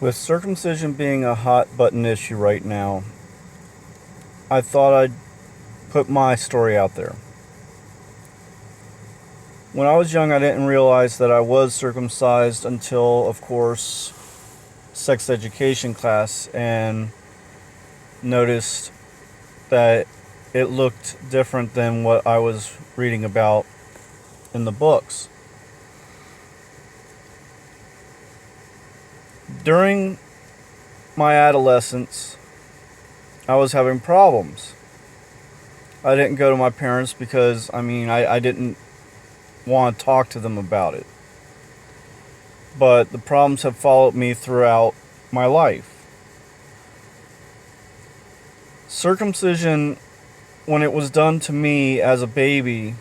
With circumcision being a hot button issue right now, I thought I'd put my story out there. When I was young, I didn't realize that I was circumcised until, of course, sex education class, and noticed that it looked different than what I was reading about in the books. During my adolescence, I was having problems. I didn't go to my parents because, I didn't want to talk to them about it. But the problems have followed me throughout my life. Circumcision, when it was done to me as a baby,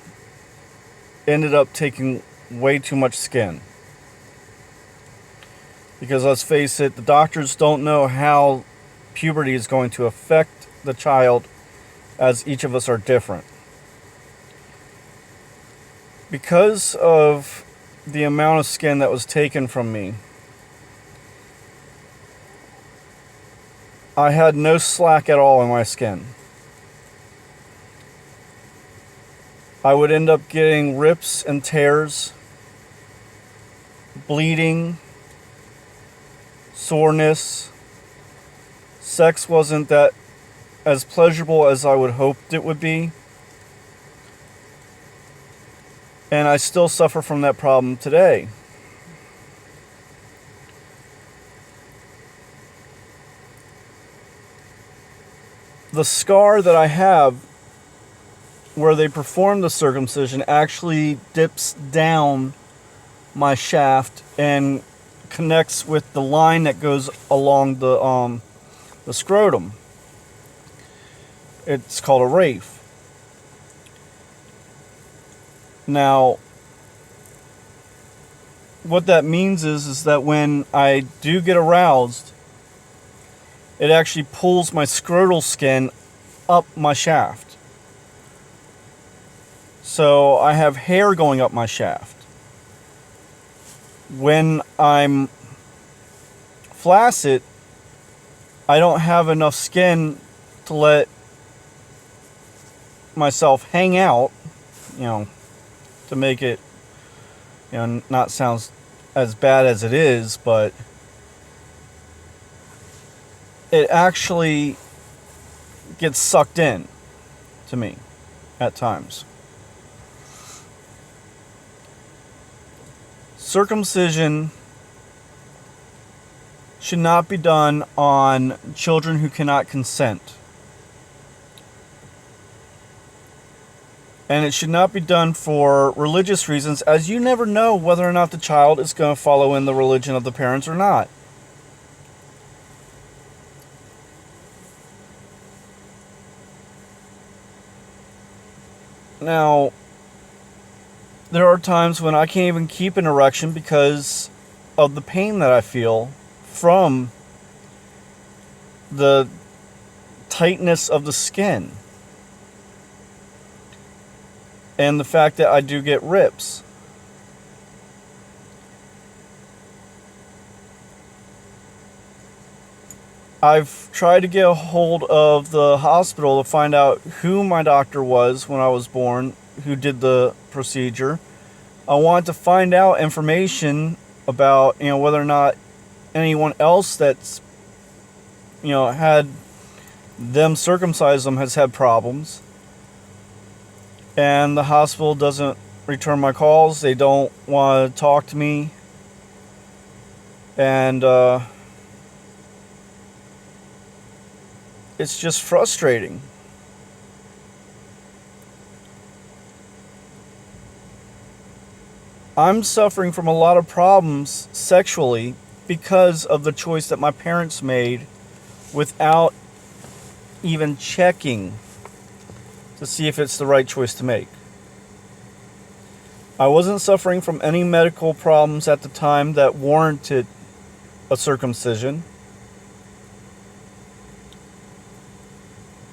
ended up taking way too much skin. Because let's face it, the doctors don't know how puberty is going to affect the child, as each of us are different. Because of the amount of skin that was taken from me, I had no slack at all in my skin. I would end up getting rips and tears, bleeding, soreness. Sex wasn't that as pleasurable as I would hoped it would be. And I still suffer from that problem today. The scar that I have where they perform the circumcision actually dips down my shaft and connects with the line that goes along the scrotum. It's called a raphe. Now, what that means is that when I do get aroused, it actually pulls my scrotal skin up my shaft. So I have hair going up my shaft. When I'm flaccid, I don't have enough skin to let myself hang out, to make it, not sound as bad as it is, but it actually gets sucked in to me at times. Circumcision should not be done on children who cannot consent. And it should not be done for religious reasons, as you never know whether or not the child is going to follow in the religion of the parents or not. Now, there are times when I can't even keep an erection because of the pain that I feel from the tightness of the skin. And the fact that I do get rips. I've tried to get a hold of the hospital to find out who my doctor was when I was born, who did the procedure. I wanted to find out information about, whether or not anyone else that's, had them circumcise them has had problems. And the hospital doesn't return my calls. They don't want to talk to me. And it's just frustrating. I'm suffering from a lot of problems sexually because of the choice that my parents made without even checking to see if it's the right choice to make. I wasn't suffering from any medical problems at the time that warranted a circumcision.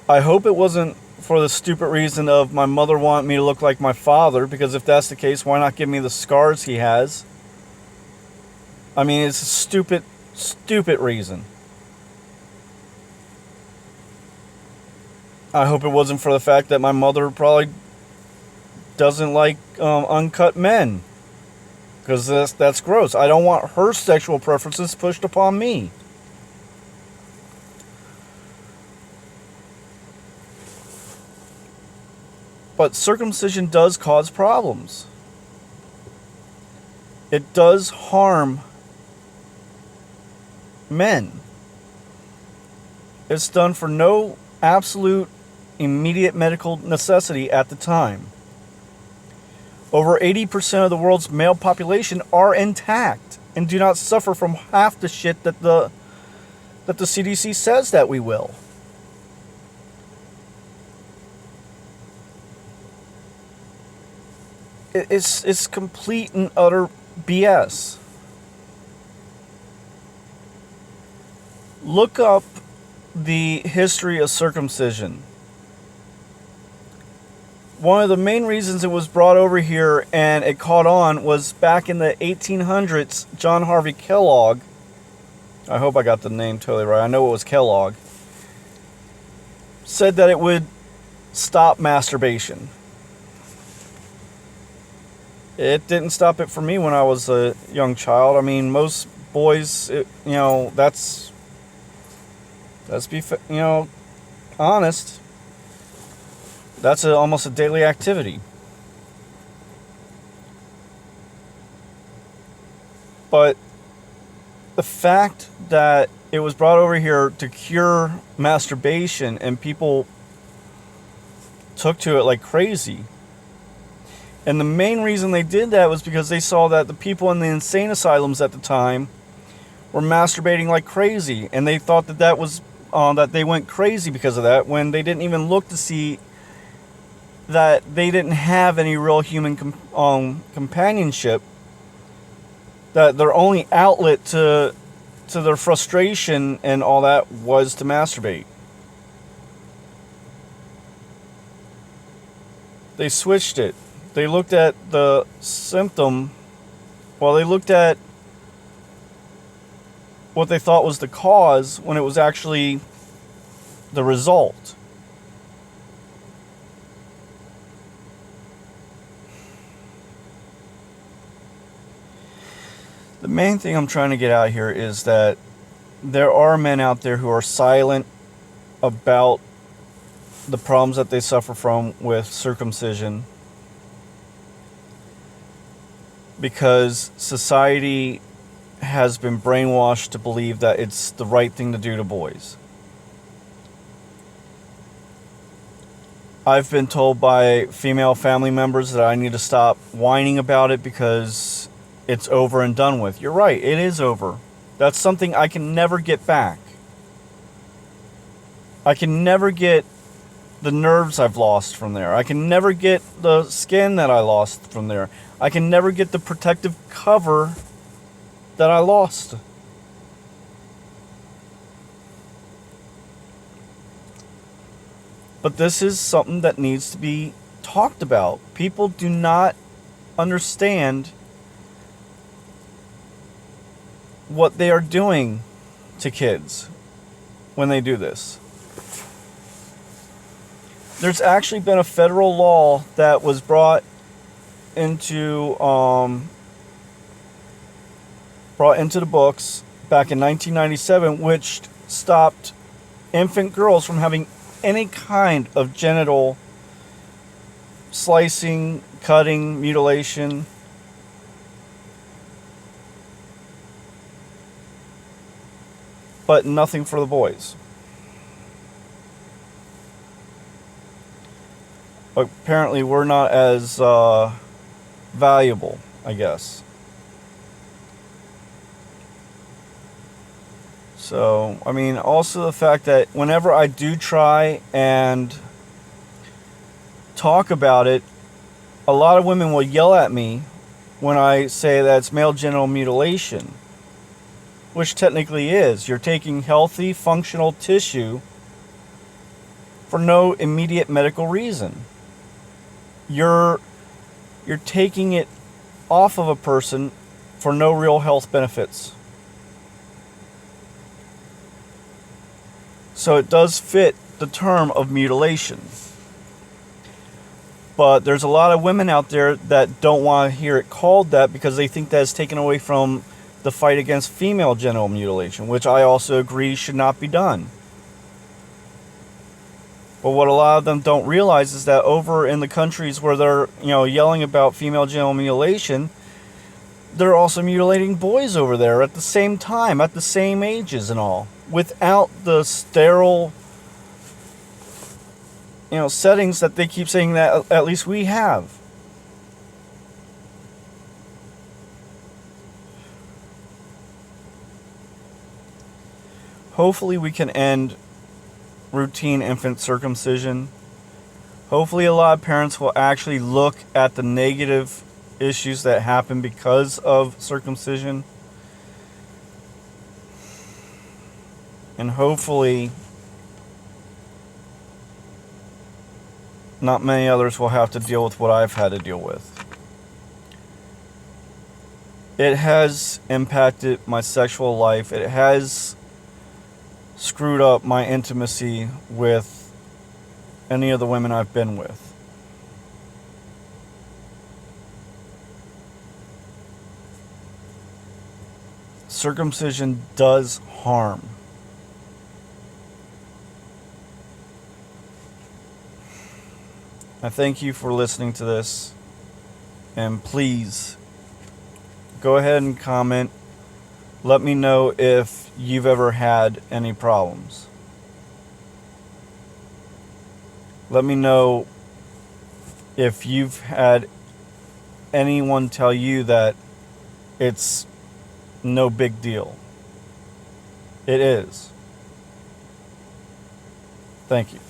I hope it wasn't for the stupid reason of my mother wanting me to look like my father, because if that's the case, why not give me the scars he has? It's a stupid stupid reason. I hope it wasn't for the fact that my mother probably doesn't like uncut men. Because that's gross. I don't want her sexual preferences pushed upon me. But circumcision does cause problems. It does harm men. It's done for no absolute immediate medical necessity at the time. Over 80% of the world's male population are intact and do not suffer from half the shit that the CDC says that we will. It's complete and utter BS. Look up the history of circumcision. One of the main reasons it was brought over here and it caught on was back in the 1800s, John Harvey Kellogg, I hope I got the name totally right, I know it was Kellogg, said that it would stop masturbation. It didn't stop it for me when I was a young child. I mean, most boys, let's be, honest. That's almost a daily activity. But the fact that it was brought over here to cure masturbation and people took to it like crazy. And the main reason they did that was because they saw that the people in the insane asylums at the time were masturbating like crazy. And they thought that was that they went crazy because of that, when they didn't even look to see that they didn't have any real human companionship. That their only outlet to their frustration and all that was to masturbate. They switched it. They looked at the symptom, they looked at what they thought was the cause when it was actually the result. The main thing I'm trying to get out here is that there are men out there who are silent about the problems that they suffer from with circumcision, because society has been brainwashed to believe that it's the right thing to do to boys. I've been told by female family members that I need to stop whining about it because it's over and done with. You're right, it is over. That's something I can never get back. I can never get the nerves I've lost from there. I can never get the skin that I lost from there. I can never get the protective cover that I lost. But this is something that needs to be talked about. People do not understand what they are doing to kids when they do this. There's actually been a federal law that was brought into the books back in 1997, which stopped infant girls from having any kind of genital slicing, cutting, mutilation. But nothing for the boys. Apparently we're not as valuable, I guess. So, I mean, also the fact that whenever I do try and talk about it, a lot of women will yell at me when I say that it's male genital mutilation, which technically is. You're taking healthy, functional tissue for no immediate medical reason. You're taking it off of a person for no real health benefits. So it does fit the term of mutilation. But there's a lot of women out there that don't want to hear it called that because they think that it's taken away from the fight against female genital mutilation, which I also agree should not be done. But what a lot of them don't realize is that over in the countries where they're, yelling about female genital mutilation, they're also mutilating boys over there at the same time, at the same ages and all, without the sterile, settings that they keep saying that at least we have. Hopefully we can end routine infant circumcision. Hopefully a lot of parents will actually look at the negative issues that happen because of circumcision. And hopefully not many others will have to deal with what I've had to deal with. It has impacted my sexual life. It has screwed up my intimacy with any of the women I've been with. Circumcision does harm. I thank you for listening to this, and please go ahead and comment. Let me know if you've ever had any problems. Let me know if you've had anyone tell you that it's no big deal. It is. Thank you.